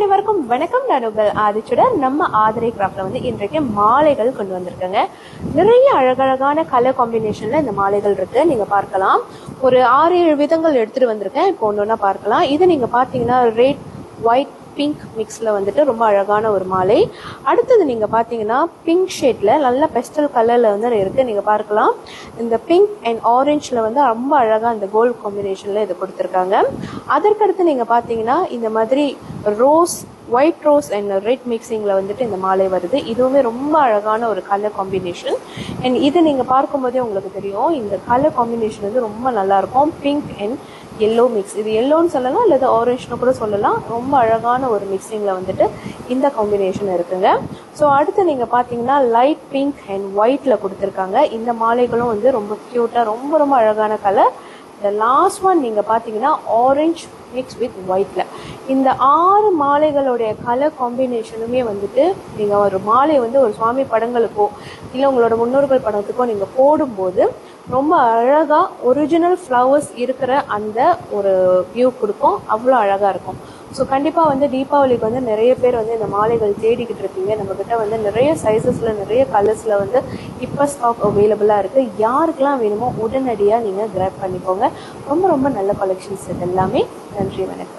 அனைவருக்கும் வணக்கம். நான் உங்கள் ஆதிச்சுடன். நம்ம ஆதிரை கிராஃப்ட்ல வந்து இன்றைக்கு மாலைகள் கொண்டு வந்திருக்கேங்க. நிறைய அழகழகான கலர் காம்பினேஷன்ல இந்த மாலைகள் இருக்கு, நீங்க பார்க்கலாம். ஒரு 6-7 விதங்கள் எடுத்துட்டு வந்திருக்கேன். இப்போ ஒன்னொன்னா பார்க்கலாம். இது நீங்க பாத்தீங்கன்னா ரெட், ஒயிட், பிங்க் மிக்ஸ்ல வந்துட்டு ரொம்ப அழகான ஒரு மாலை. அடுத்தது நீங்க பாத்தீங்கன்னா பிங்க் ஷேட்ல நல்ல பெஸ்டல் கலர்ல வந்து இருக்கு, நீங்க பார்க்கலாம். இந்த பிங்க் அண்ட் ஆரஞ்சுல வந்து ரொம்ப அழகா இந்த கோல்ட் காம்பினேஷன்ல இது கொடுத்துருக்காங்க. அதற்கடுத்து நீங்க பாத்தீங்கன்னா இந்த மாதிரி rose, white rose and red மிக்சிங்ல வந்துட்டு இந்த மாலை வருது. இதுவுமே ரொம்ப அழகான ஒரு கலர் காம்பினேஷன். அண்ட் இது நீங்க பார்க்கும் போதே உங்களுக்கு தெரியும், இந்த கலர் காம்பினேஷன் வந்து ரொம்ப நல்லா இருக்கும். பிங்க் அண்ட் எல்லோ மிக்ஸ், இது எல்லோன்னு சொல்லலாம் அல்லது ஆரஞ்சுன்னு கூட சொல்லலாம். ரொம்ப அழகான ஒரு மிக்சிங்ல வந்துட்டு இந்த காம்பினேஷன் இருக்குங்க. ஸோ அடுத்து நீங்க பாத்தீங்கன்னா லைட் பிங்க் அண்ட் ஒயிட்ல கொடுத்துருக்காங்க. இந்த மாலைகளும் வந்து ரொம்ப கியூட்டா, ரொம்ப ரொம்ப அழகான கலர். இந்த லாஸ்ட் ஒன் நீங்க பாத்தீங்கன்னா ஆரஞ்சு மிக்ஸ் வித் ஒயிட்ல. இந்த 6 மாலைகளுடைய கலர் காம்பினேஷனுமே வந்துட்டு நீங்க ஒரு மாலை வந்து ஒரு சுவாமி படங்களுக்கோ இல்லை உங்களோட முன்னோர்கள் படத்துக்கோ நீங்க போடும்போது ரொம்ப அழகா ஒரிஜினல் ஃப்ளவர்ஸ் இருக்கிற அந்த ஒரு வியூ கொடுக்கும். அவ்வளோ அழகா இருக்கும். ஸோ கண்டிப்பா வந்து தீபாவளிக்கு வந்து நிறைய பேர் வந்து இந்த மாலைகள் தேடிக்கிட்டு இருக்கீங்க. நம்ம கிட்ட வந்து நிறைய சைஸஸ்ல, நிறைய கலர்ஸ்ல வந்து இப்போ ஸ்டாக் அவைலபிளா இருக்கு. யாருக்கெல்லாம் வேணுமோ உடனடியாக நீங்க கிராப் பண்ணிக்கோங்க. ரொம்ப ரொம்ப நல்ல கலெக்ஷன்ஸ் இது எல்லாமே. நன்றி, வணக்கம்.